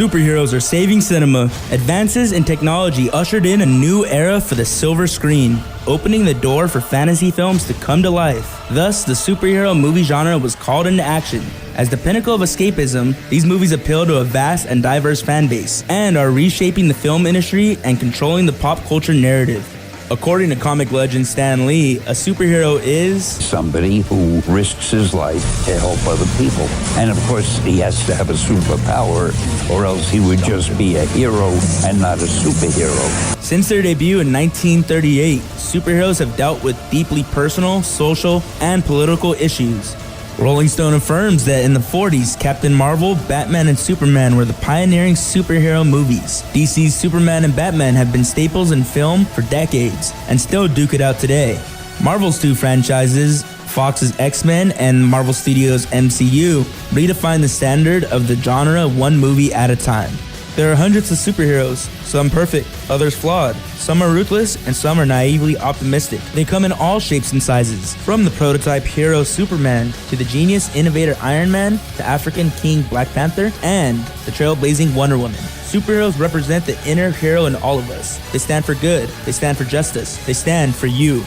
Superheroes are saving cinema. Advances in technology ushered in a new era for the silver screen, opening the door for fantasy films to come to life. Thus, the superhero movie genre was called into action. As the pinnacle of escapism, these movies appeal to a vast and diverse fan base and are reshaping the film industry and controlling the pop culture narrative. According to comic legend Stan Lee, a superhero is somebody who risks his life to help other people. And of course, he has to have a superpower, or else he would just be a hero and not a superhero. Since their debut in 1938, superheroes have dealt with deeply personal, social, and political issues. Rolling Stone affirms that in the 40s, Captain Marvel, Batman, and Superman were the pioneering superhero movies. DC's Superman and Batman have been staples in film for decades and still duke it out today. Marvel's two franchises, Fox's X-Men and Marvel Studios' MCU, redefine the standard of the genre one movie at a time. There are hundreds of superheroes, some perfect, others flawed. Some are ruthless, and some are naively optimistic. They come in all shapes and sizes, from the prototype hero Superman, to the genius innovator Iron Man, to African King Black Panther, and the trailblazing Wonder Woman. Superheroes represent the inner hero in all of us. They stand for good, they stand for justice, they stand for you.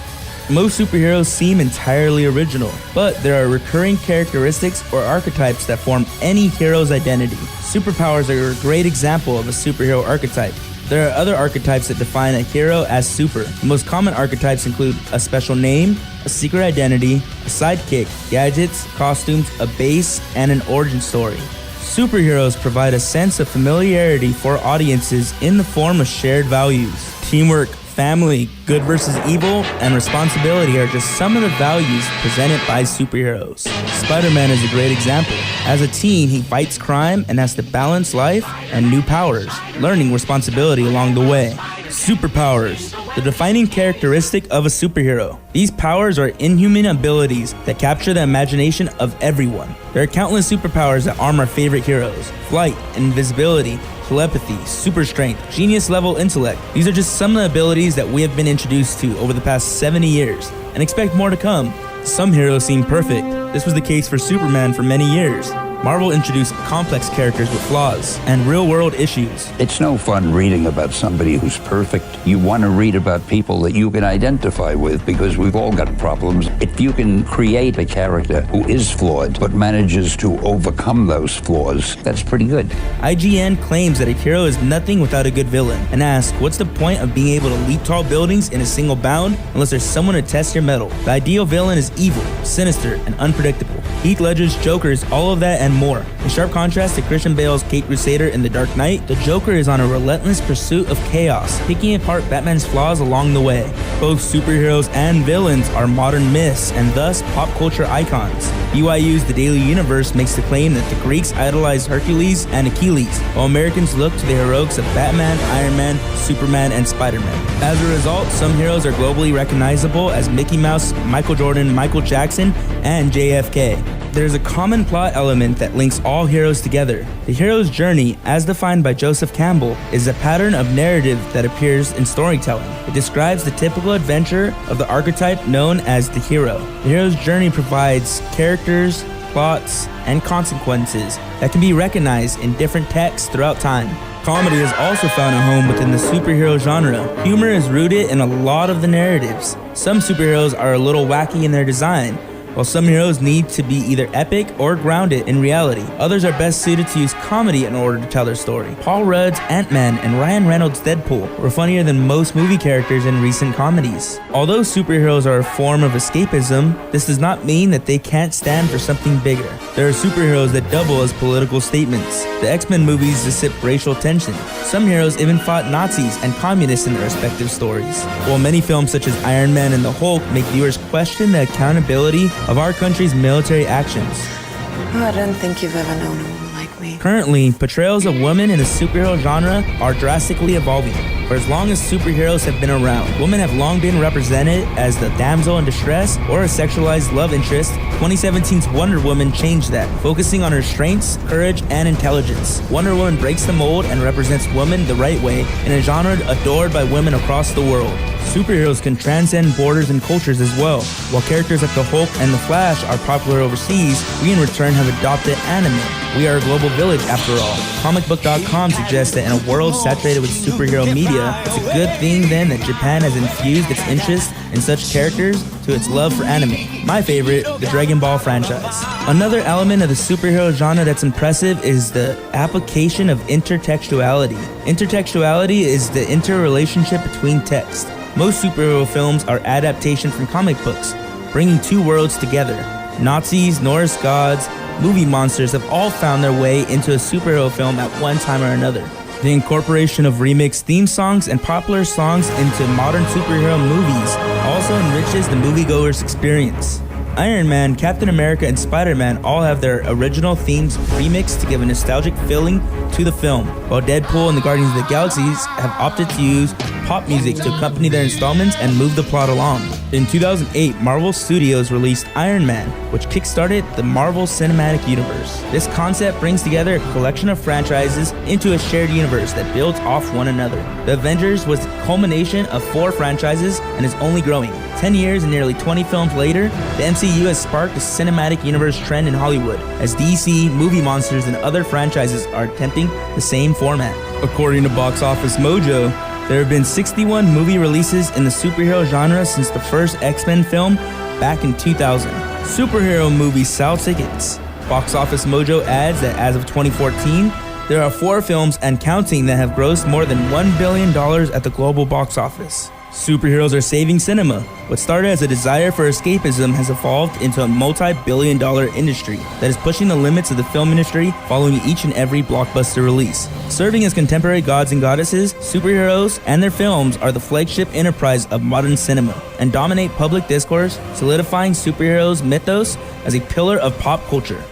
Most superheroes seem entirely original, but there are recurring characteristics or archetypes that form any hero's identity. Superpowers are a great example of a superhero archetype. There are other archetypes that define a hero as super. The most common archetypes include a special name, a secret identity, a sidekick, gadgets, costumes, a base, and an origin story. Superheroes provide a sense of familiarity for audiences in the form of shared values. Teamwork, family, good versus evil, and responsibility are just some of the values presented by superheroes. Spider-Man is a great example. As a teen, he fights crime and has to balance life and new powers, learning responsibility along the way. Superpowers, the defining characteristic of a superhero. These powers are inhuman abilities that capture the imagination of everyone. There are countless superpowers that arm our favorite heroes. Flight, invisibility, telepathy, super strength, genius level intellect. These are just some of the abilities that we have been introduced to over the past 70 years, and expect more to come. Some heroes seem perfect. This was the case for Superman for many years. Marvel introduced complex characters with flaws and real-world issues. It's no fun reading about somebody who's perfect. You want to read about people that you can identify with, because we've all got problems. If you can create a character who is flawed but manages to overcome those flaws, that's pretty good. IGN claims that a hero is nothing without a good villain, and asks, what's the point of being able to leap tall buildings in a single bound unless there's someone to test your mettle? The ideal villain is evil, sinister, and unpredictable. Heath Ledger's Joker is all of that and more. In sharp contrast to Christian Bale's Caped Crusader in The Dark Knight, the Joker is on a relentless pursuit of chaos, picking apart Batman's flaws along the way. Both superheroes and villains are modern myths and thus pop culture icons. BYU's The Daily Universe makes the claim that the Greeks idolized Hercules and Achilles, while Americans look to the heroics of Batman, Iron Man, Superman, and Spider-Man. As a result, some heroes are globally recognizable as Mickey Mouse, Michael Jordan, Michael Jackson, and JFK. There's a common plot element that links all heroes together. The hero's journey, as defined by Joseph Campbell, is a pattern of narrative that appears in storytelling. It describes the typical adventure of the archetype known as the hero. The hero's journey provides characters, plots, and consequences that can be recognized in different texts throughout time. Comedy has also found a home within the superhero genre. Humor is rooted in a lot of the narratives. Some superheroes are a little wacky in their design, while some heroes need to be either epic or grounded in reality. Others are best suited to use comedy in order to tell their story. Paul Rudd's Ant-Man and Ryan Reynolds' Deadpool were funnier than most movie characters in recent comedies. Although superheroes are a form of escapism, this does not mean that they can't stand for something bigger. There are superheroes that double as political statements. The X-Men movies dissip racial tension. Some heroes even fought Nazis and communists in their respective stories. While many films such as Iron Man and the Hulk make viewers question the accountability of our country's military actions. Oh, I don't think you've ever known a woman like me. Currently, portrayals of women in the superhero genre are drastically evolving. For as long as superheroes have been around, women have long been represented as the damsel in distress or a sexualized love interest. 2017's Wonder Woman changed that, focusing on her strengths, courage, and intelligence. Wonder Woman breaks the mold and represents women the right way in a genre adored by women across the world. Superheroes can transcend borders and cultures as well. While characters like the Hulk and the Flash are popular overseas, we in return have adopted anime. We are a global village after all. Comicbook.com suggests that in a world saturated with superhero media, it's a good thing then that Japan has infused its interest in such characters to its love for anime. My favorite, the Dragon Ball franchise. Another element of the superhero genre that's impressive is the application of intertextuality. Intertextuality is the interrelationship between text. Most superhero films are adaptations from comic books, bringing two worlds together. Nazis, Norse gods, movie monsters have all found their way into a superhero film at one time or another. The incorporation of remixed theme songs and popular songs into modern superhero movies also enriches the moviegoer's experience. Iron Man, Captain America, and Spider-Man all have their original themes remixed to give a nostalgic feeling to the film, while Deadpool and the Guardians of the Galaxy have opted to use pop music to accompany their installments and move the plot along. In 2008, Marvel Studios released Iron Man, which kickstarted the Marvel Cinematic Universe. This concept brings together a collection of franchises into a shared universe that builds off one another. The Avengers was the culmination of 4 franchises and is only growing. 10 years and nearly 20 films later, the MCU has sparked a cinematic universe trend in Hollywood, as DC, movie monsters, and other franchises are attempting the same format. According to Box Office Mojo, there have been 61 movie releases in the superhero genre since the first X-Men film back in 2000. Superhero movies sell tickets. Box Office Mojo adds that as of 2014, there are 4 films and counting that have grossed more than $1 billion at the global box office. Superheroes are saving cinema. What started as a desire for escapism has evolved into a multi-billion-dollar industry that is pushing the limits of the film industry following each and every blockbuster release. Serving as contemporary gods and goddesses, superheroes and their films are the flagship enterprise of modern cinema and dominate public discourse, solidifying superheroes' mythos as a pillar of pop culture.